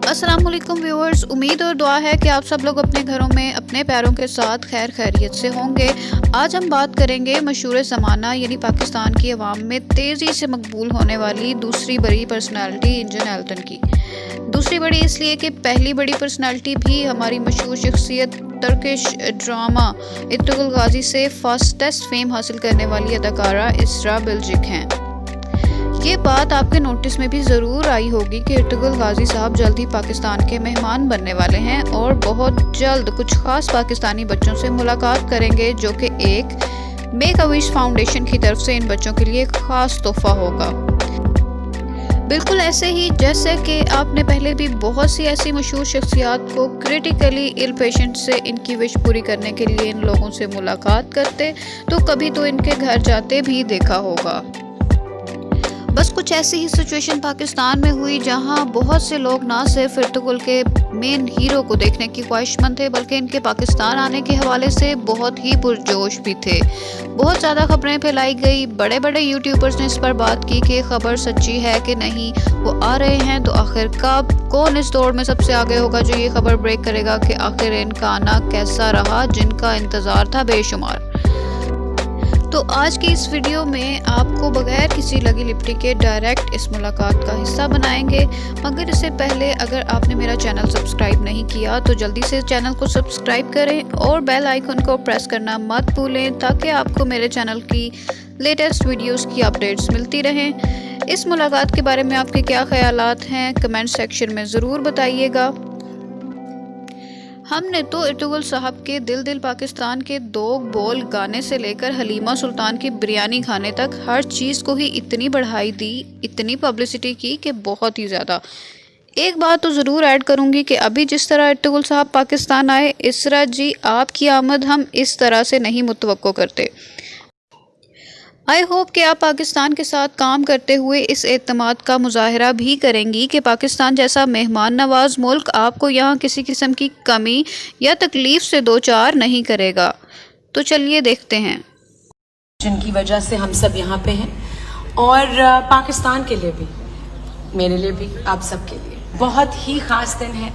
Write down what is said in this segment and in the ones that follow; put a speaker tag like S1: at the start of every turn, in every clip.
S1: अस्सलाम वालेकुम व्यूअर्स, उम्मीद और दुआ है कि आप सब लोग अपने घरों में अपने प्यारों के साथ खैर खैरियत से होंगे। आज हम बात करेंगे मशहूर ज़माना यानी पाकिस्तान की अवाम में तेज़ी से मकबूल होने वाली दूसरी बड़ी पर्सनालिटी इंजन एल्टन की। दूसरी बड़ी इसलिए कि पहली बड़ी पर्सनालिटी भी हमारी मशहूर शख्सियत टर्किश ड्रामा इर्तुगरुल गाजी से फास्टेस्ट फेम हासिल करने वाली अदाकारा इसरा बिल्जिक हैं। ये बात आपके नोटिस में भी ज़रूर आई होगी कि इर्तुगरुल गाजी साहब जल्द ही पाकिस्तान के मेहमान बनने वाले हैं और बहुत जल्द कुछ ख़ास पाकिस्तानी बच्चों से मुलाकात करेंगे, जो कि एक मेक अ विश फाउंडेशन की तरफ से इन बच्चों के लिए एक ख़ास तोहफा होगा। बिल्कुल ऐसे ही जैसे कि आपने पहले भी बहुत सी ऐसी मशहूर शख्सियात को क्रिटिकली इल पेशेंट से इनकी विश पूरी करने के लिए इन लोगों से मुलाकात करते तो कभी तो इनके घर जाते भी देखा होगा। बस कुछ ऐसी ही सिचुएशन पाकिस्तान में हुई, जहां बहुत से लोग ना सिर्फ इर्तुगरुल के मेन हीरो को देखने की ख्वाहिशमंद थे, बल्कि इनके पाकिस्तान आने के हवाले से बहुत ही पुरजोश भी थे। बहुत ज़्यादा खबरें फैलाई गई, बड़े बड़े यूट्यूबर्स ने इस पर बात की कि खबर सच्ची है कि नहीं, वो आ रहे हैं तो आखिर कब, कौन इस दौड़ में सबसे आगे होगा जो ये खबर ब्रेक करेगा कि आखिर इनका आना कैसा रहा, जिनका इंतज़ार था बेशुमार। तो आज की इस वीडियो में आपको बगैर किसी लगी लिपटी के डायरेक्ट इस मुलाकात का हिस्सा बनाएंगे। मगर इससे पहले अगर आपने मेरा चैनल सब्सक्राइब नहीं किया तो जल्दी से चैनल को सब्सक्राइब करें और बेल आइकन को प्रेस करना मत भूलें, ताकि आपको मेरे चैनल की लेटेस्ट वीडियोस की अपडेट्स मिलती रहें। इस मुलाकात के बारे में आपके क्या ख्यालात हैं, कमेंट सेक्शन में ज़रूर बताइएगा। हमने तो इर्तुगरुल साहब के दिल दिल पाकिस्तान के दो बोल गाने से लेकर हलीमा सुल्तान की बिरयानी खाने तक हर चीज़ को ही इतनी बढ़ाई दी, इतनी पब्लिसिटी की कि बहुत ही ज़्यादा। एक बात तो ज़रूर ऐड करूँगी कि अभी जिस तरह इर्तुगरुल साहब पाकिस्तान आए, इसरा जी आपकी आमद हम इस तरह से नहीं मुतवक्को करते। आई होप कि आप पाकिस्तान के साथ काम करते हुए इस एतमाद का मुजाहरा भी करेंगी कि पाकिस्तान जैसा मेहमान नवाज मुल्क आपको यहाँ किसी किस्म की कमी या तकलीफ से दो चार नहीं करेगा। तो चलिए देखते हैं।
S2: जिनकी वजह से हम सब यहाँ पे हैं, और पाकिस्तान के लिए भी, मेरे लिए भी, आप सब के लिए बहुत ही ख़ास दिन है,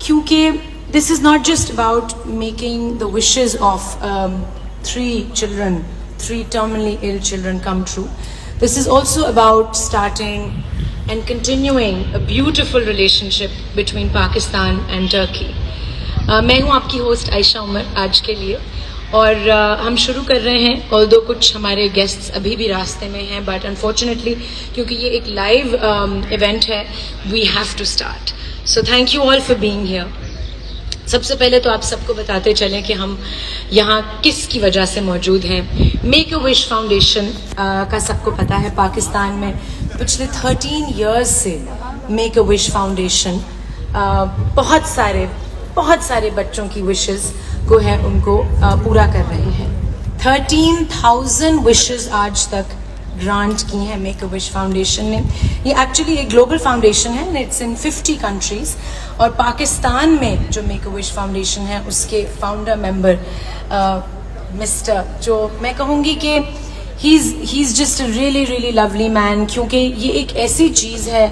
S2: क्योंकि this is not just about making the wishes of 3 terminally ill children come true. This is also about starting and continuing a beautiful relationship between Pakistan and Turkey. मैं हूँ आपकी होस्ट आयशा उमर आज के लिए, और हम शुरू कर रहे हैं। ऑल्दो कुछ हमारे गेस्ट्स अभी भी रास्ते में हैं, बट अनफॉर्चुनेटली क्योंकि ये एक लाइव इवेंट है, we have to start. So thank you all for being here. सबसे पहले तो आप सबको बताते चलें कि हम यहाँ किस की वजह से मौजूद हैं। मेक अ विश फाउंडेशन का सबको पता है, पाकिस्तान में पिछले 13 इयर्स से मेक अ विश फाउंडेशन बहुत सारे बच्चों की विशेस को है उनको पूरा कर रहे हैं। 13,000 विशेस आज तक ग्रांट की हैं मेक अ विश फाउंडेशन ने। ये एक्चुअली एक ग्लोबल फाउंडेशन है एंड इट्स इन 50 कंट्रीज, और पाकिस्तान में जो मेक अ विश फाउंडेशन है उसके फाउंडर मेंबर मिस्टर, जो मैं कहूँगी कि he is just a really really lovely man, क्योंकि ये एक ऐसी चीज़ है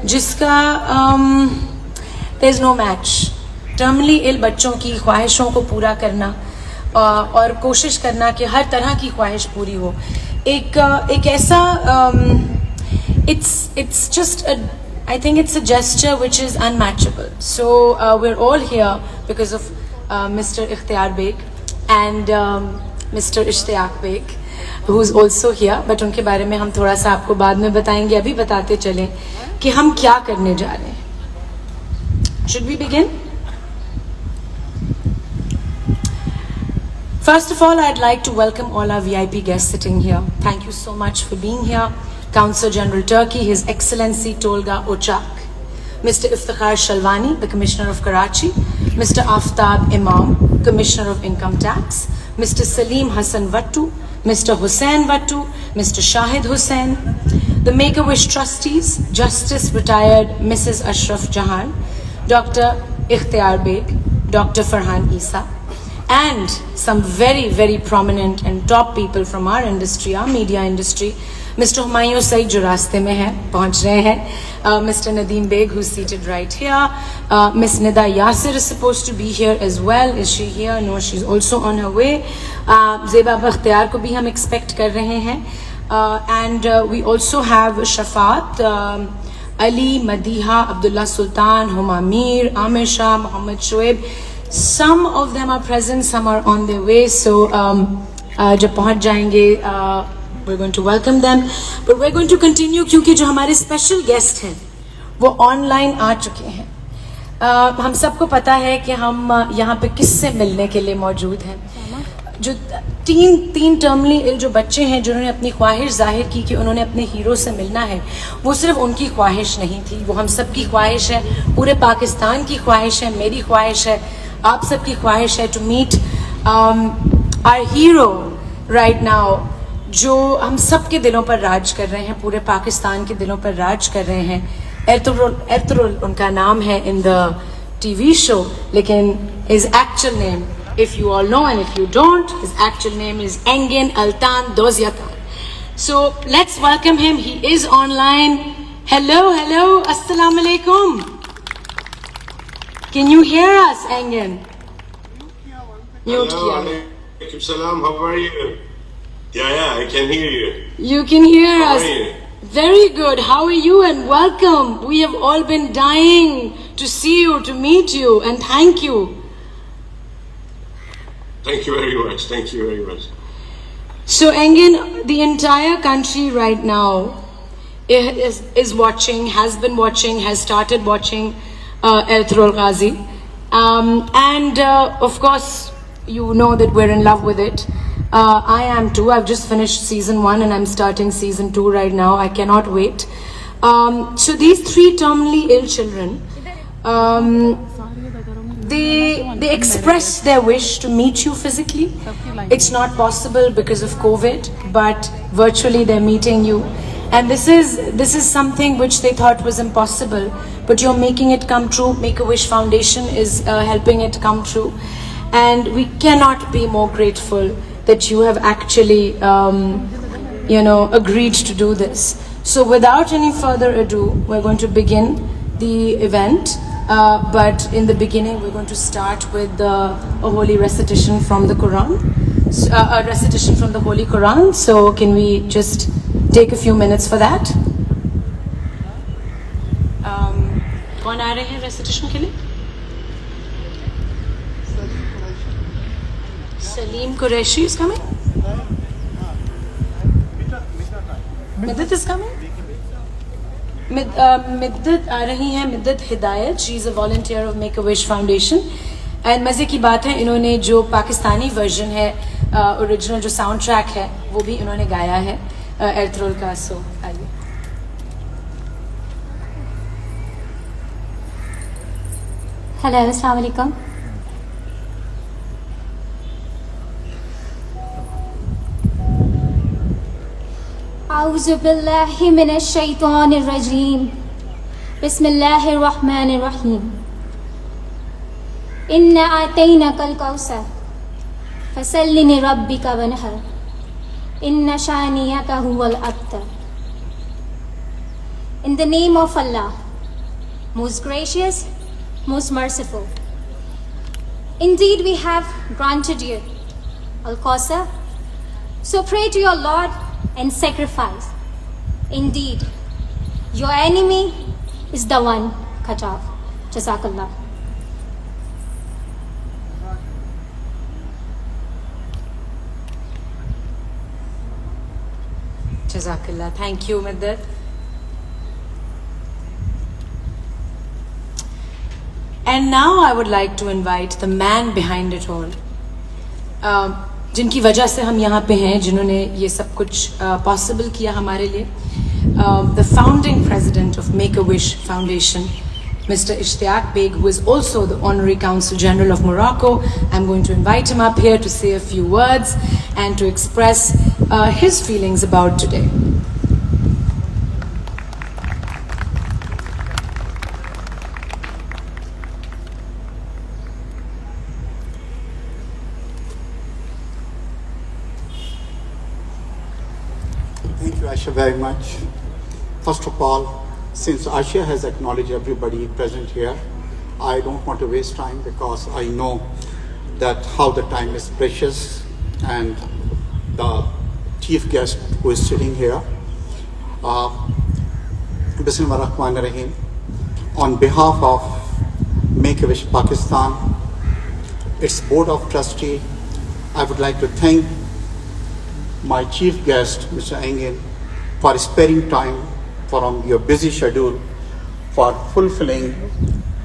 S2: जिसका there is no match. Terminally ill बच्चों की ख्वाहिशों को पूरा करना और कोशिश करना कि हर तरह की ख्वाहिश पूरी हो, एक ऐसा it's just I think it's a gesture which is unmatchable. So we're all here because of Mr. Ikhtiar Beg and Mr. Ishtiyaq Beg, who is also here. But उनके बारे में हम थोड़ा सा आपको बाद में बताएंगे। अभी बताते चलें कि हम क्या करने जा रहे हैं। Should we begin? First of all, I'd like to welcome all our VIP guests sitting here. Thank you so much for being here. Consul General Turkey, His Excellency Tolga Ocak, Mr. Iftikhar Shalwani, the Commissioner of Karachi, Mr. Aftab Imam, Commissioner of Income Tax, Mr. Salim Hassan Vattu, Mr. Hussain Vattu, Mr. Shahid Hussain, the Make-A-Wish Trustees, Justice Retired Mrs. Ashraf Jahan, Dr. Ikhtiar Beg, Dr. Farhan Isa, and some very, very prominent and top people from our industry, our media industry, mister Humayun Saeed जो रास्ते में है, पहुंच रहे हैं, mister Nadeem Baig who's seated right here, Miss Nida Yasir is supposed to be here as well. Is she here? No, she's also on her way. Zeba Bakhtiar को भी हम expect कर रहे हैं, and we also have Shafat, Ali, Madiha, Abdullah Sultan, Huma Mir, Amir Shah, Muhammad Shoaib. Some of them are present, some are on their way. So जब पहुंच जाएंगे, we're going to welcome them, but we're going to continue क्योंकि जो हमारे special guest हैं वो online आ चुके हैं. हम सबको पता है कि हम यहाँ पे किससे मिलने के लिए मौजूद हैं. जो तीन टर्मली इल जो बच्चे हैं जिन्होंने अपनी ख्वाहिश जाहिर की कि उन्होंने अपने हीरो से मिलना है, वो सिर्फ उनकी ख्वाहिश नहीं थी, वो हम सब की ख्वाहिश है, पूरे पाकिस्तान की ख्वाहिश है, मेरी ख्वाहिश है, आप सब की ख्वाहिश है to meet our hero right now, जो हम सब के दिलों पर राज कर रहे हैं, पूरे पाकिस्तान के दिलों पर राज कर रहे हैं. एर्तुगरुल उनका नाम है इन द टीवी शो, लेकिन his actual name, if you all know and if you don't, his actual name is Engin Altan Dozyatan. So let's welcome him. He is online. Hello, assalamu alaikum. Can you hear us, Engin? Mute kiya.
S3: Alaikum salam. How are you? Yeah, I can hear you.
S2: You can hear
S3: How
S2: us.
S3: are you?
S2: Very good. How are you? And welcome. We have all been dying to see you, to meet you, and thank you.
S3: Thank you very much. Thank you very much.
S2: So, Engin, the entire country right now is watching, has been watching, has started watching Ertugrul Ghazi. And of course, you know that we're in love with it. I am too. I've just finished season 1 and I'm starting season 2 right now. I cannot wait. So these 3 terminally ill children, they express their wish to meet you physically. It's not possible because of COVID, but virtually they're meeting you. And this is something which they thought was impossible, but you're making it come true. Make-A-Wish Foundation is helping it come true. And we cannot be more grateful that you have actually, agreed to do this. So without any further ado, we're going to begin the event. But in the beginning, we're going to start with a holy recitation from the Quran, a recitation from the Holy Quran. So can we just take a few minutes for that? कौन आ रहे हैं recitation के लिए? Salim Qureshi is coming. Middat is coming. Middat आ रही हैं, Middat Hidayat. She is a volunteer of Make-A-Wish Foundation. And मज़े की बात है, इन्होंने जो पाकिस्तानी वर्जन है, ओरिजिनल जो साउंड ट्रैक है, वो भी इन्होंने गाया है एर्तुगरुल का. सो आइए.
S4: हेलो, अस्सलाम वालेकुम. औज़ु बिल्लाहि मिनश शैतानिर रजीम. बिस्मिल्लाहिर रहमानिर रहीम. इन्ना आतैनाकल Kausar फसल्लि लिरब्बिका वनहर. Inna shaniyaka huwal abtar. In the name of Allah, most gracious, most merciful. Indeed, we have granted you Al-Qasr. So pray to your Lord and sacrifice. Indeed, your enemy is the one cut off. Jazakallah.
S2: Jazakallah. Thank you, Middat. And now I would like to invite the man behind it all, जिनकी वजह से हम यहाँ पे हैं, जिन्होंने ये सब कुछ possible किया हमारे लिए, the founding president of Make-A-Wish Foundation, Mr. Ishtiaq Beg, who is also the Honorary Consul General of Morocco. I'm going to invite him up here to say a few words and to express his feelings about today.
S5: Thank you, Asha very much. First of all, since Asha has acknowledged everybody present here, I don't want to waste time because I know that how the time is precious, and the chief guest who is sitting here. Bismillahirrahmanirrahim. On behalf of Make-A-Wish Pakistan, its Board of Trustees, I would like to thank my chief guest, Mr. Engin, for sparing time from your busy schedule for fulfilling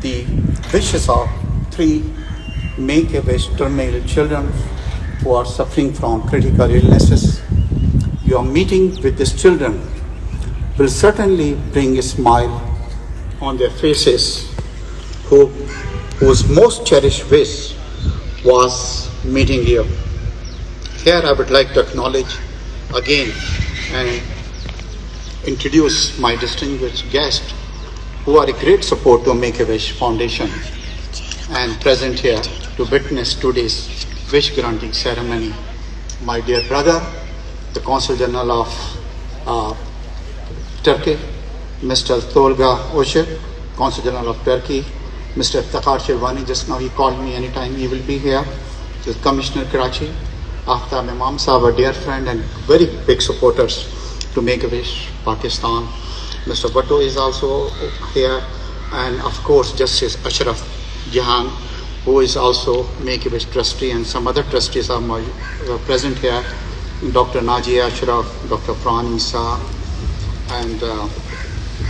S5: the wishes of 3 Make-A-Wish terminal children who are suffering from critical illnesses. Your meeting with these children will certainly bring a smile on their faces, whose most cherished wish was meeting you. Here I would like to acknowledge again and introduce my distinguished guests who are a great support to Make-A-Wish Foundation and present here to witness today's wish granting ceremony. My dear brother, the Consul General of Turkey, Mr. Tolga Oshir, Consul General of Turkey, Mr. Iftikhar Shirwani, just now he called me anytime he will be here, the Commissioner Karachi, Aftab Imam Sahab, a dear friend and very big supporters to Make-A-Wish Pakistan. Mr. Bhatto is also here, and of course Justice Ashraf Jahan, who is also Make-A-Wish trustee, and some other trustees are present here. Dr. Najia Ashraf, Dr. Fran Isa, and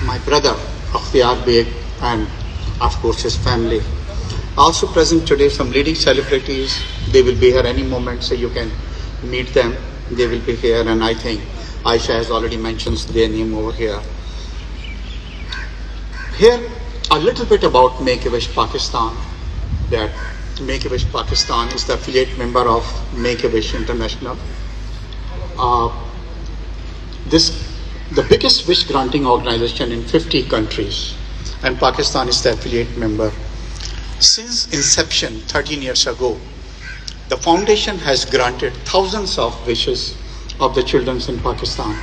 S5: my brother Akhtiyar Beg, and of course his family. Also present today some leading celebrities. They will be here any moment, so you can meet them. They will be here, and I think Aisha has already mentioned their name over here. Here, a little bit about Make-A-Wish Pakistan. That Make-A-Wish Pakistan is the affiliate member of Make-A-Wish International. The biggest wish granting organization in 50 countries, and Pakistan is the affiliate member. Since inception 13 years ago, the foundation has granted thousands of wishes of the children in Pakistan.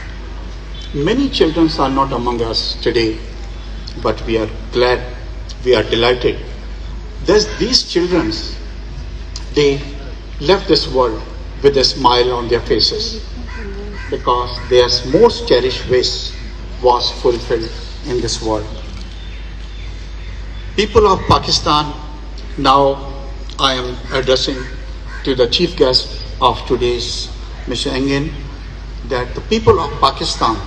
S5: Many children are not among us today, but we are glad, we are delighted. These children, they left this world with a smile on their faces because their most cherished wish was fulfilled in this world. People of Pakistan, now I am addressing to the chief guest of today's Mr. Engin, that the people of Pakistan,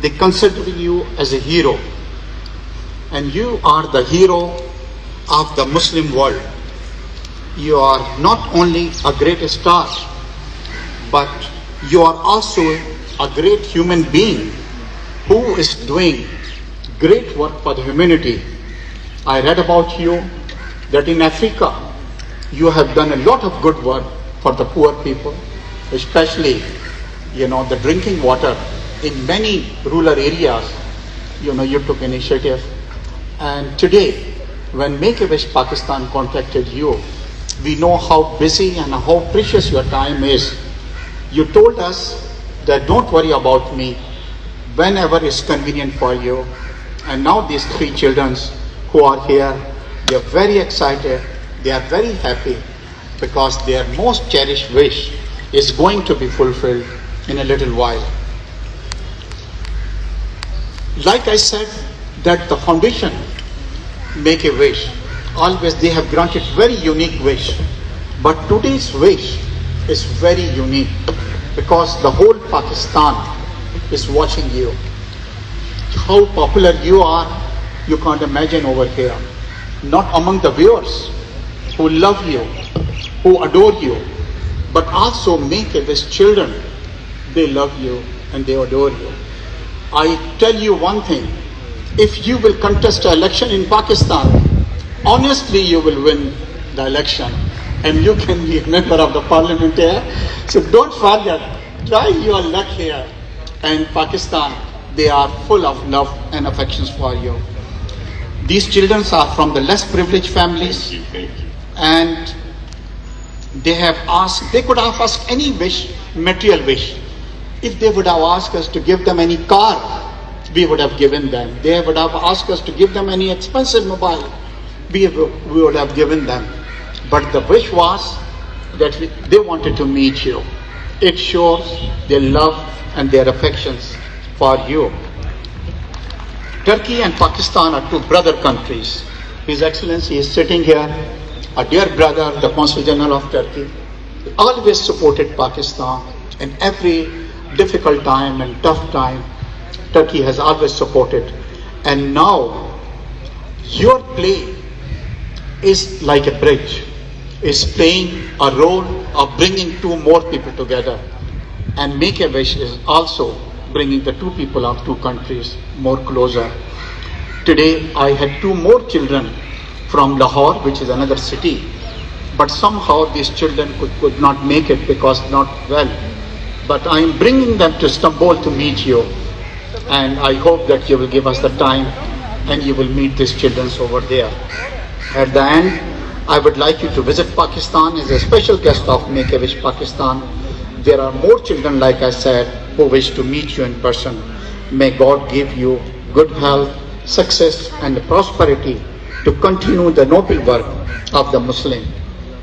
S5: they consider you as a hero, and you are the hero of the Muslim world. You are not only a great star, but you are also a great human being who is doing great work for the humanity. I read about you that in Africa you have done a lot of good work for the poor people, especially the drinking water in many rural areas. You took initiative, and today when Make-A-Wish Pakistan contacted you, we know how busy and how precious your time is. You told us that don't worry about me, whenever it's convenient for you. And now these 3 children who are here, they are very excited, they are very happy because their most cherished wish is going to be fulfilled in a little while. Like I said, that the foundation Make-A-Wish, always they have granted very unique wish, but today's wish is very unique because the whole Pakistan is watching you. How popular you are, you can't imagine over here. Not among the viewers who love you, who adore you, but also Make-A-Wish children, they love you and they adore you. I tell you one thing, if you will contest an election in Pakistan, honestly you will win the election and you can be a member of the parliament here. So don't forget, try your luck here. And Pakistan, they are full of love and affections for you. These children are from the less privileged families, and they could have asked any wish, material wish, If they would have asked us to give them any car, we would have given them. They would have asked us to give them any expensive mobile, we would have given them. But the wish was that they wanted to meet you. It shows their love and their affections for you. Turkey and Pakistan are two brother countries. His Excellency is sitting here, a dear brother, the Consul General of Turkey, always supported Pakistan in every difficult time and tough time. Turkey has always supported. And now, your play is like a bridge, is playing a role of bringing two more people together. And Make-A-Wish is also bringing the two people of two countries more closer. Today, I had two more children from Lahore, which is another city. But somehow these children could not make it because not well. But I am bringing them to Istanbul to meet you. And I hope that you will give us the time and you will meet these children over there. At the end, I would like you to visit Pakistan as a special guest of Make-A-Wish Pakistan. There are more children, like I said, who wish to meet you in person. May God give you good health, success and prosperity to continue the noble work of the Muslim.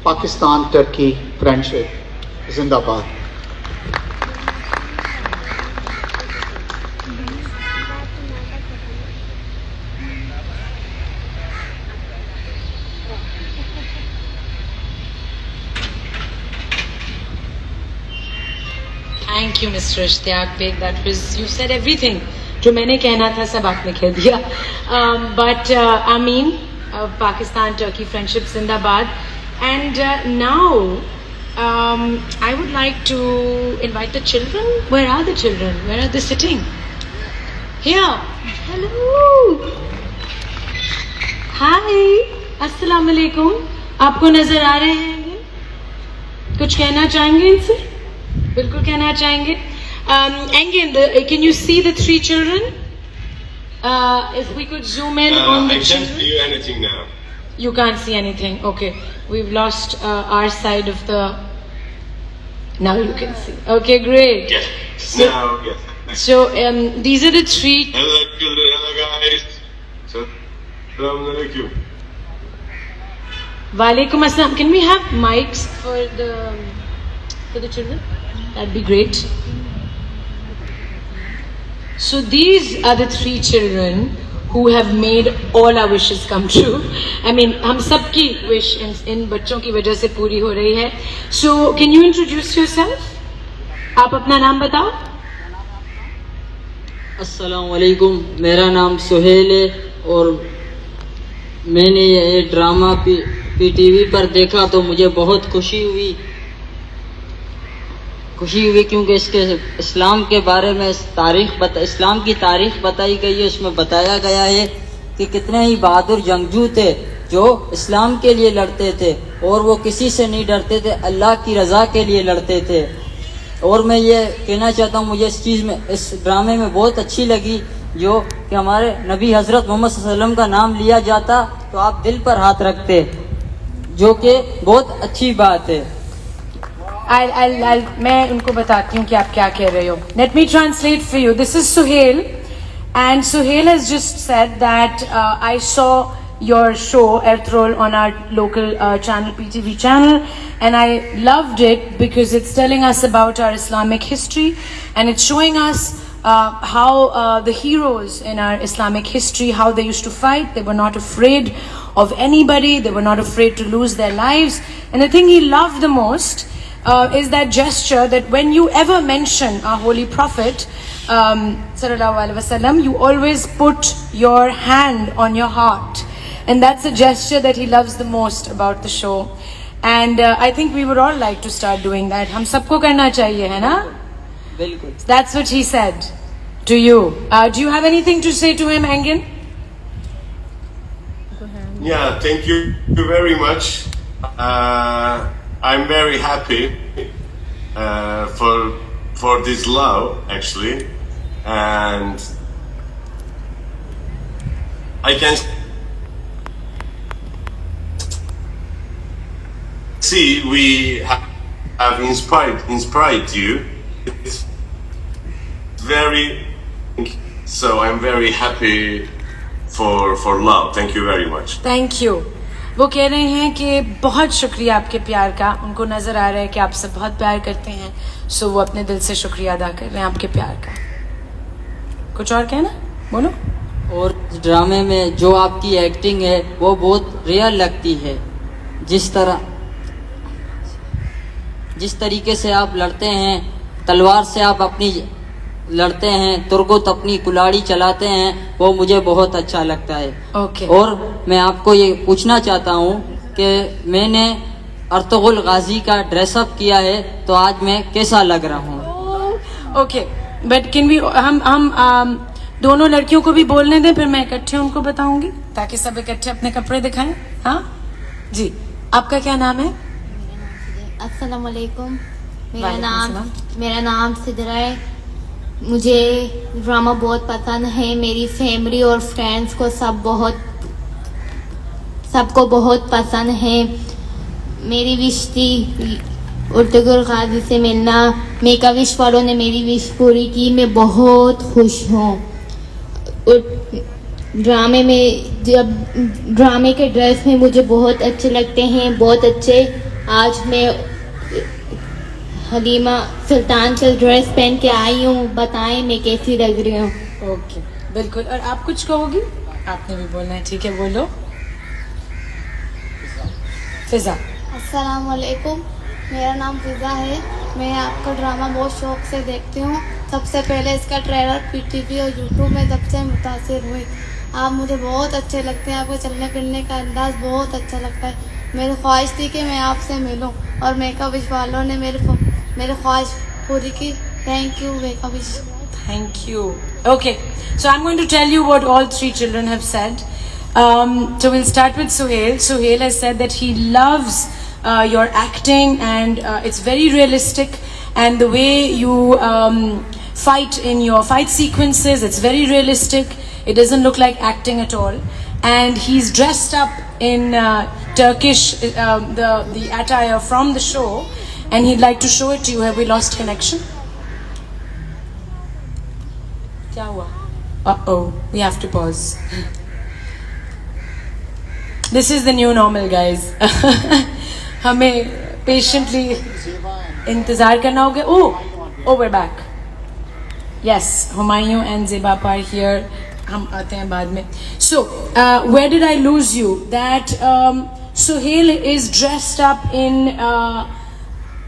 S5: Pakistan-Turkey friendship. Zindabad.
S2: Thank you, Mr. Ishtiyaq Beg. That was, you said everything. जो मैंने कहना था सब आपने कह दिया. But Amin, Pakistan-Turkey friendship Zindabad. And now I would like to invite the children. Where are the children? Where are they sitting? Here. Hello. Hi. Assalamu alaikum. आपको नजर आ रहे हैं ये? कुछ कहना चाहेंगे इनसे? बिल्कुल कहना चाहेंगे. Engin, can you see the three children? If we could zoom in on the children.
S3: I can't see anything now.
S2: You can't see anything. Okay, we've lost our side of the. Now you can see. Okay, great.
S3: Yes.
S2: So,
S3: Now, yes.
S2: So these are the three.
S3: Hello, children. Hello, guys. Assalamu alaikum.
S2: Walaikum assalam. Can we have mics for the children? That'd be great. So these are the three children who have made all our wishes come true. I mean, हम सबकी wish इन बच्चों की वजह से पूरी हो रही है. So can you introduce yourself? आप अपना नाम बताओ.
S6: अस्सलाम वालेकुम. मेरा नाम सुहेल है और मैंने ये ड्रामा पीटीवी पर देखा तो मुझे बहुत खुशी हुई क्योंकि इसके इस्लाम के बारे में इस्लाम की तारीख बताई गई है. उसमें बताया गया है कि कितने ही बहादुर जंगजू थे जो इस्लाम के लिए लड़ते थे और वो किसी से नहीं डरते थे, अल्लाह की रज़ा के लिए लड़ते थे. और मैं ये कहना चाहता हूँ, मुझे इस ड्रामे में बहुत अच्छी लगी जो कि हमारे नबी हज़रत मोहम्मद सल्लल्लाहु अलैहि वसल्लम का नाम लिया जाता तो आप दिल पर हाथ रखते, जो कि बहुत अच्छी बात है.
S2: मैं उनको बताती हूँ कि आप क्या कह रहे हो. Let me translate for you. This is Suhail, and Suhail has just said that I saw your show Ertrol on our local channel, PTV channel, and I loved it because it's telling us about our Islamic history and it's showing us how the heroes in our Islamic history, how they used to fight. They were not afraid of anybody. They were not afraid to lose their lives. And the thing he loved the most is that gesture that when you ever mention our holy prophet sallallahu alaihi wasallam, you always put your hand on your heart, and that's a gesture that he loves the most about the show. And I think we would all like to start doing that. हम सबको करना चाहिए, है ना?
S6: बिल्कुल.
S2: That's what he said to you. Do you have anything to say to him, Engin?
S3: Yeah, thank you very much. I'm very happy for this love, actually, and I can see we have inspired you. very. So I'm very happy for love. Thank you very much.
S2: Thank you. वो कह रहे हैं कि बहुत शुक्रिया आपके प्यार का, उनको नज़र आ रहा है कि आपसे बहुत प्यार करते हैं, सो वो अपने दिल से शुक्रिया अदा कर रहे हैं आपके प्यार का। कुछ और कहना, बोलो।
S6: और ड्रामे में जो आपकी एक्टिंग है वो बहुत रियल लगती है। जिस तरीके से आप लड़ते हैं, तलवार से आप अपनी लड़ते हैं, तुर्गुत अपनी कुल्हाड़ी चलाते हैं, वो मुझे बहुत अच्छा लगता है।
S2: ओके।
S6: और मैं आपको ये पूछना चाहता हूँ कि मैंने अर्तुगरुल गाजी का ड्रेसअप किया है, तो आज मैं कैसा लग रहा हूँ?
S2: ओके, बट कैन वी हम दोनों लड़कियों को भी बोलने दें, फिर मैं इकट्ठे उनको बताऊंगी ताकि सब इकट्ठे अपने कपड़े दिखाएं। हाँ जी, आपका क्या नाम है?
S7: अस्सलाम वालेकुम।
S2: वालेकुम
S7: मेरा नाम सिदरा है। मुझे ड्रामा बहुत पसंद है। मेरी फैमिली और फ्रेंड्स को सबको बहुत पसंद है। मेरी विश थी अर्तुगरुल गाजी से मिलना। मेका विश वालों ने मेरी विश पूरी की। मैं बहुत खुश हूँ। ड्रामे में जब ड्रामे के ड्रेस में मुझे बहुत अच्छे लगते हैं, बहुत अच्छे। आज मैं हलीमा सुल्तान का ड्रेस पहन के आई हूँ। बताएं मैं कैसी लग रही हूँ?
S2: ओके, बिल्कुल। और आप कुछ कहोगी? आपने भी बोलना है, ठीक है, बोलो। फिजा।
S7: अस्सलाम वालेकुम। मेरा नाम फिजा है। मैं आपका ड्रामा बहुत शौक से देखती हूँ। सबसे पहले इसका ट्रेलर पीटीवी और यूट्यूब में सबसे मुतासिर हुई। आप मुझे बहुत अच्छे लगते हैं। आपका चलने फिरने का अंदाज़ बहुत अच्छा लगता है। मेरी ख्वाहिश थी कि मैं आपसे मिलूं और मेका विश वालों ने मेरी ख्वाहिश पूरी की। Thank you make a wish.
S2: Thank you. Okay, so I'm going to tell you what all three children have said. So we'll start with Suhail. Suhail has said that he loves your acting, and it's very realistic, and the way you fight in your fight sequences, it's very realistic. It doesn't look like acting at all. And he's dressed up in Turkish, the attire from the show, and he'd like to show it to you. Have we lost connection? क्या हुआ? Uh-oh, we have to pause. This is the new normal, guys. हमें patiently इंतजार करना होगा. Oh, we're back. Yes, Humayun and Zeba are here. हम आते हैं बाद में. So, where did I lose you? That Suhail is dressed up in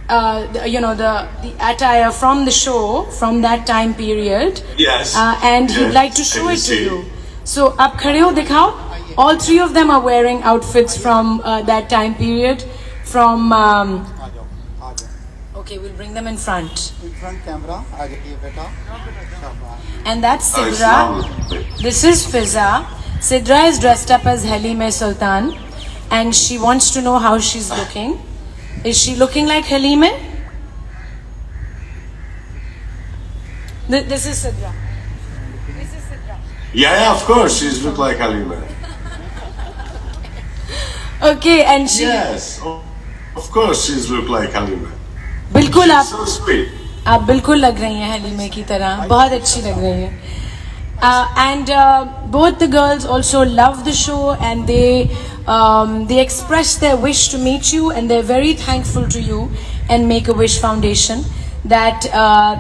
S2: the attire from the show from that time period.
S3: Yes.
S2: And he'd like to show it to you. So, आप खड़े हो, दिखाओ. All three of them are wearing outfits from that time period. From okay, we'll bring them in front.
S5: In front camera, आ जाइए बेटा.
S2: And that's
S3: Oh, it's
S2: Sidra.
S3: lovely.
S2: This is Fiza. Sidra is dressed up as Halima Sultan, and she wants to know how she's looking. Is she looking like Halima? This is Sidra. This is Sidra.
S3: Yeah, of course, she's look like Halima.
S2: Okay, and she.
S3: Yes, of course, she's look like Halima.
S2: बिल्कुल
S3: She's
S2: आप
S3: so sweet.
S2: आप बिल्कुल लग रही हैं हलीमे की तरह, बहुत अच्छी लग रही हैं. And both the girls also love the show, and they express their wish to meet you, and they're very thankful to you and Make-A-Wish Foundation that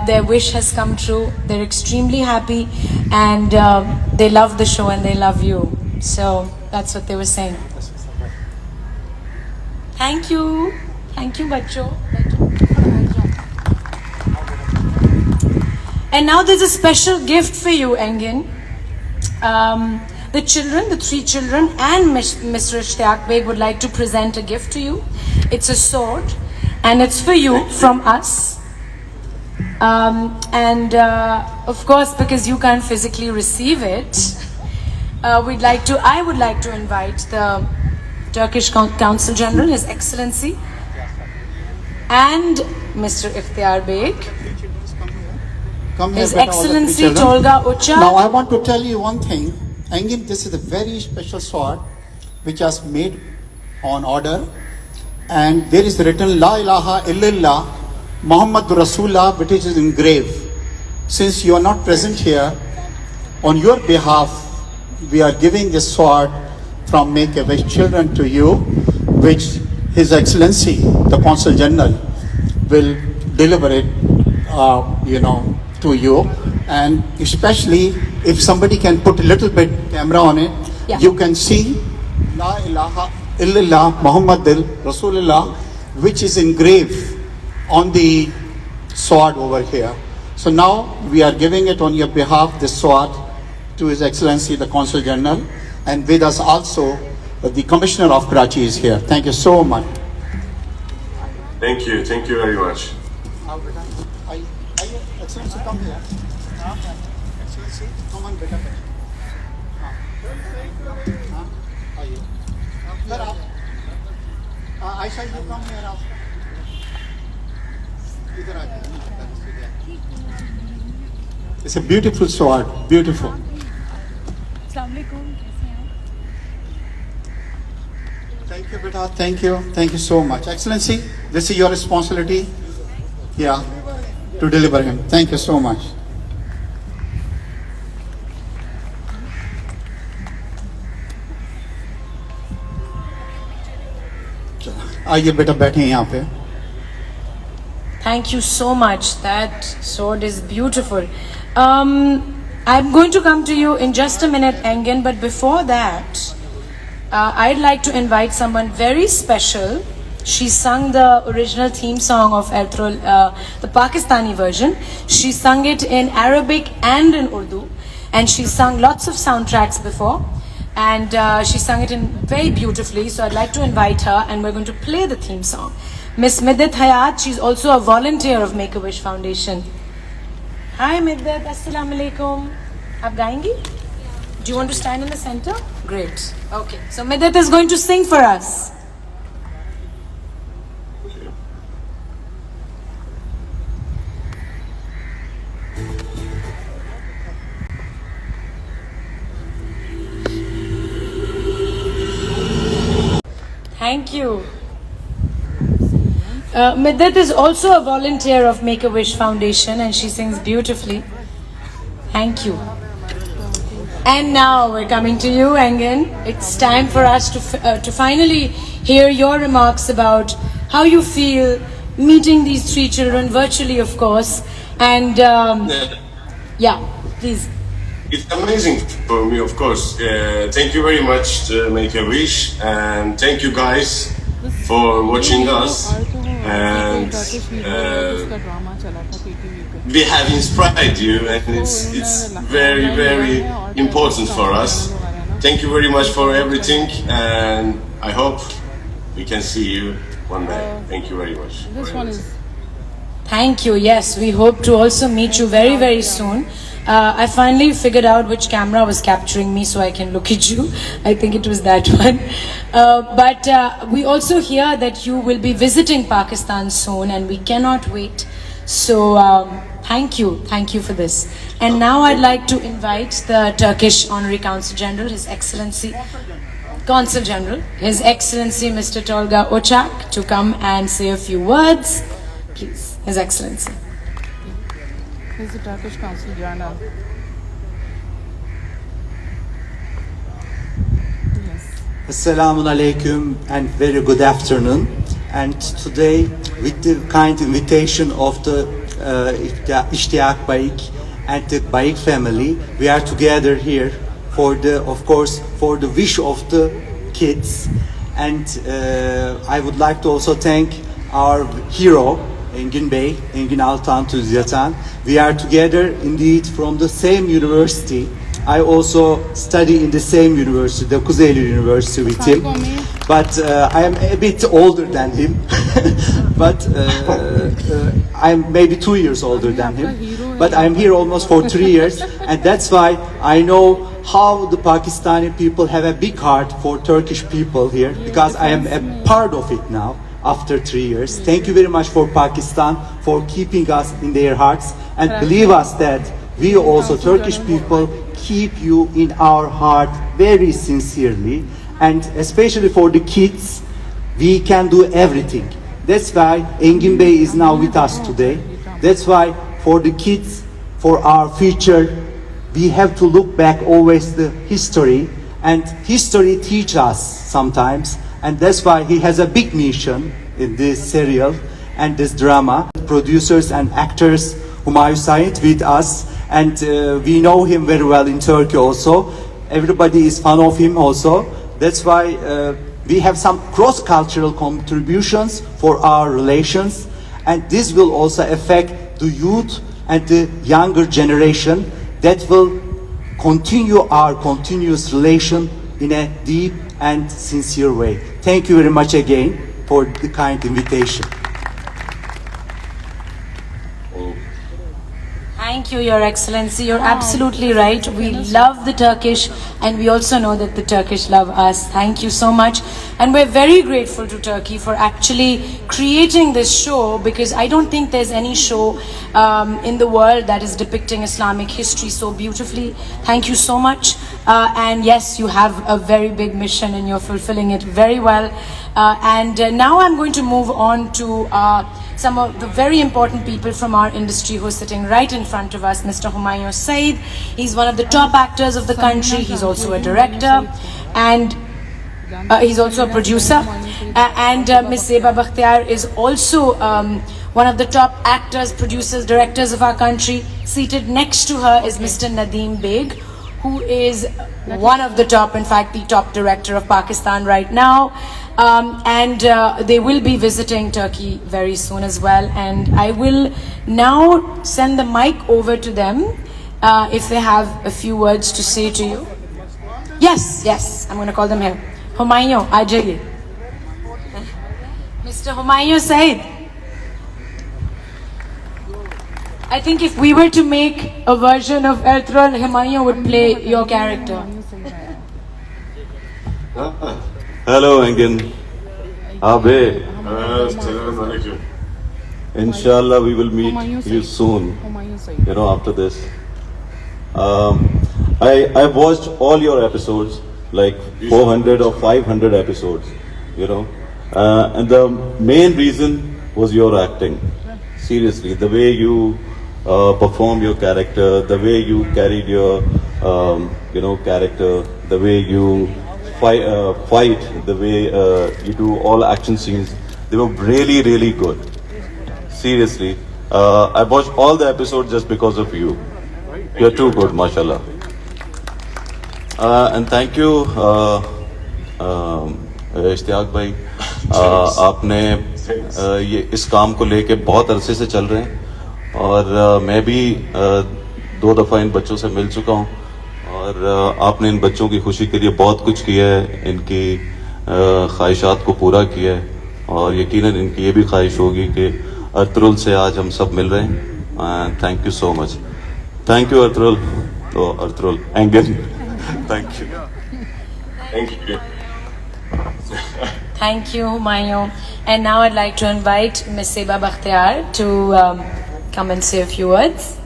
S2: their wish has come true. They're extremely happy, and they love the show and they love you. So that's what they were saying. Thank you, बच्चों. And now there's a special gift for you, Engin. The three children, and Mr. Ishtiyaq Beg would like to present a gift to you. It's a sword, and it's for you from us. And of course, because you can't physically receive it, I would like to invite the Turkish Consul General, His Excellency, and Mr. Iftikhar Beg.
S5: Come here,
S2: His
S5: better, all the three
S2: Excellency
S5: children.
S2: Tolga Ucha.
S5: Now I want to tell you one thing. Engin, this is a very special sword which was made on order, and there is written La ilaha illallah Muhammad Rasulullah, which is engraved. since you are not present here, on your behalf, we are giving this sword from Make-A-Wish Children to you, which His Excellency, the Consul General, will deliver it, to you. And especially if somebody can put a little bit camera on it,
S2: Yeah.
S5: you can see La ilaha illallah Muhammadil Rasulullah, which is engraved on the sword over here. So now we are giving it on your behalf, this sword, to His Excellency the Consul General, and with us also the Commissioner of Karachi is here. Thank you so much.
S3: Thank you very much.
S5: Excellency, come here. Excellency, come on, beta. Aisha, you come here after. It's a beautiful sword, beautiful. Thank you, beta. Thank you so much. Excellency, this is your responsibility. Yeah, to deliver him. Thank you so much. आइए बेटा बैठे यहाँ पे.
S2: Thank you so much. That sword is beautiful. I'm going to come to you in just a minute, Engin, but before that, I'd like to invite someone very special. She sung the original theme song of Ertrol, the Pakistani version. She sung it in Arabic and in Urdu, and she sung lots of soundtracks before. And she sung it in very beautifully, so I'd like to invite her, and we're going to play the theme song. Miss Middat Hayat, she's also a volunteer of Make-A-Wish Foundation. Hi Middat, Assalamu Alaikum. Aap gayengi? Do you want to stand in the center? Great. Okay, so Middat is going to sing for us. Thank you. Middat is also a volunteer of Make-A-Wish Foundation, and she sings beautifully. Thank you. And now we're coming to you, Engin. It's time for us to finally hear your remarks about how you feel meeting these three children virtually, of course. And yeah, please.
S3: It's amazing for me, of course. Thank you very much to Make-A-Wish, and thank you guys for watching us. And we have inspired you, and it's very, very important for us. Thank you very much for everything, and I hope we can see you one day. Thank you very much.
S2: Thank you. Yes, we hope to also meet you very, very soon. I finally figured out which camera was capturing me so I can look at you. I think it was that one. But we also hear that you will be visiting Pakistan soon, and we cannot wait. So thank you for this. And now I'd like to invite the Turkish Honorary Consul General, His Excellency Consul General, His Excellency Mr. Tolga Ocak, to come and say a few words. Please, His Excellency.
S8: He's the Turkish Consul General. Yes.
S9: Assalamu alaikum and very good afternoon. And today, with the kind invitation of the Ishtiaq Baik and the Baik family, we are together here for the wish of the kids. And I would like to also thank our hero, Engin Bey, Engin Altan Tüzyatan. We are together indeed from the same university. I also study in the same university, the Kuzeyli University with him. But I am a bit older than him. But I'm maybe 2 years older than him. But I'm here almost for 3 years. And that's why I know how the Pakistani people have a big heart for Turkish people here. Because I am a part of it now. After 3 years. Thank you very much for Pakistan for keeping us in their hearts, and believe us that we also Turkish people keep you in our heart very sincerely, and especially for the kids we can do everything. That's why Engin Bey is now with us today. That's why for the kids for our future, we have to look back always the history, and history teach us sometimes, and that's why he has a big mission in this serial and this drama. Producers and actors Humayun Said with us, and we know him very well in Turkey also. Everybody is fan of him also. That's why we have some cross-cultural contributions for our relations, and this will also affect the youth and the younger generation that will continue our continuous relation in a deep and sincere way. Thank you very much again for the kind invitation.
S2: Thank you, Your Excellency. You're absolutely right. We love the Turkish, and we also know that the Turkish love us. Thank you so much. And we're very grateful to Turkey for actually creating this show, because I don't think there's any show in the world that is depicting Islamic history so beautifully. Thank you so much. And yes, you have a very big mission and you're fulfilling it very well. Now I'm going to move on to some of the very important people from our industry who are sitting right in front of us. Mr. Humayun Said, he's one of the top actors of the country. He's also a director, and he's also a producer. Ms. Zeba Bakhtiar is also one of the top actors, producers, directors of our country. Seated next to her is Mr. Nadeem Beg, who is one of the top, in fact, the top director of Pakistan right now. They will be visiting Turkey very soon as well. And I will now send the mic over to them if they have a few words to say to you. Yes, I'm going to call them here. Humayun, Ajaye. Mr. Humayun Said. I think if we were to make a version of Ertugrul, Humayun would play your character.
S10: Hello, Engin. Abe.
S3: Assalamualaikum.
S10: Inshallah, we will meet you soon. After this. I watched all your episodes, like 400 or 500 episodes. And the main reason was your acting. Seriously, the way you perform your character, the way you carried your, character, the way you fight, the way you do all action scenes, they were really, really good. Seriously, I watched all the episodes just because of you. You're too good, mashallah. And thank you, Ishtiyaq भाई, आपने ये इस काम को लेके बहुत अरसे से चल रहे हैं, और मैं भी 2 दफ़ा इन बच्चों से मिल चुका हूँ, और आपने इन बच्चों की खुशी के लिए बहुत कुछ किया है, इनकी ख्वाहिशात को पूरा किया है, और यकीनन इनकी ये भी ख्वाहिश होगी कि अर्तुगरुल से आज हम सब मिल रहे हैं. Thank you so much. Thank you Ertugrul. तो Ertugrul Engin. Thank you.
S3: Thank you.
S2: Thank you, Humayun. And now I'd like to invite Ms. Zeba Bakhtiar to come and say a few words.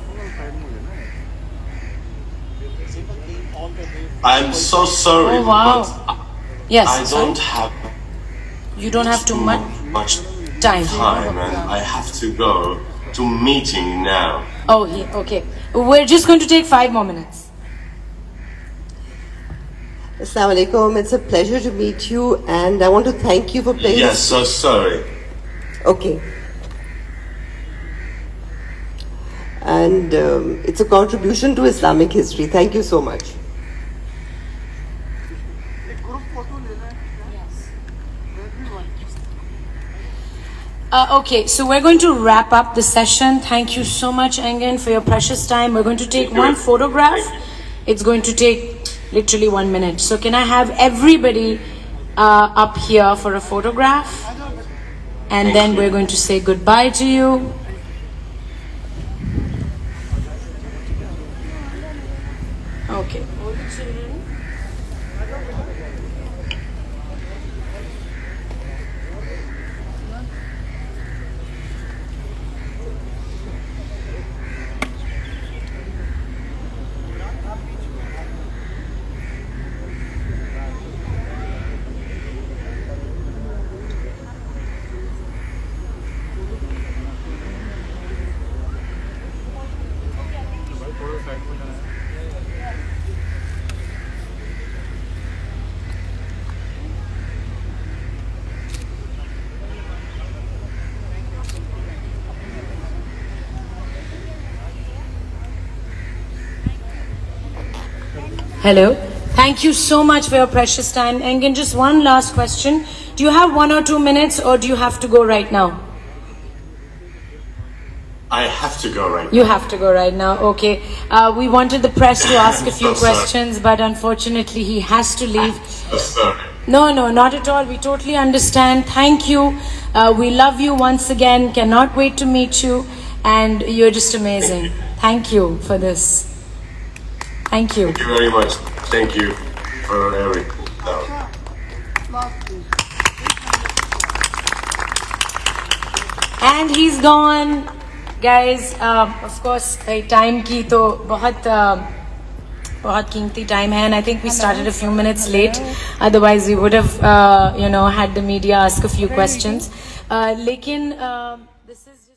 S3: I'm so sorry,
S2: Oh, wow.
S3: but
S2: Yes,
S3: I don't have
S2: you don't have too
S3: much
S2: time.
S3: time, and I have to go to meeting now.
S2: Oh, yeah, okay. We're just going to take 5 more minutes.
S11: Assalamu alaikum. It's a pleasure to meet you, and I want to thank you for playing.
S3: Yes, so sorry.
S11: Okay. And it's a contribution to Islamic history. Thank you so much.
S2: Okay, so we're going to wrap up the session. Thank you so much, Engin, for your precious time. We're going to take one photograph. It's going to take literally 1 minute. So can I have everybody up here for a photograph? And then we're going to say goodbye to you. Okay. Hello. Thank you so much for your precious time. Engin, just one last question. Do you have 1 or 2 minutes, or do you have to go right now?
S3: I have to go right
S2: You
S3: now.
S2: have to go right now. Okay. We wanted the press to ask a few
S3: So sorry.
S2: questions, but unfortunately he has to leave.
S3: Sorry.
S2: No, not at all. We totally understand. Thank you. We love you once again. Cannot wait to meet you. And you're just amazing. Thank you for this. Thank you.
S3: Thank you very much. Thank you for everything.
S2: And he's gone. Guys, of course, time की तो बहुत कीमती time है, and I think we started a few minutes late. Otherwise, we would have, had the media ask a few questions. लेकिन this is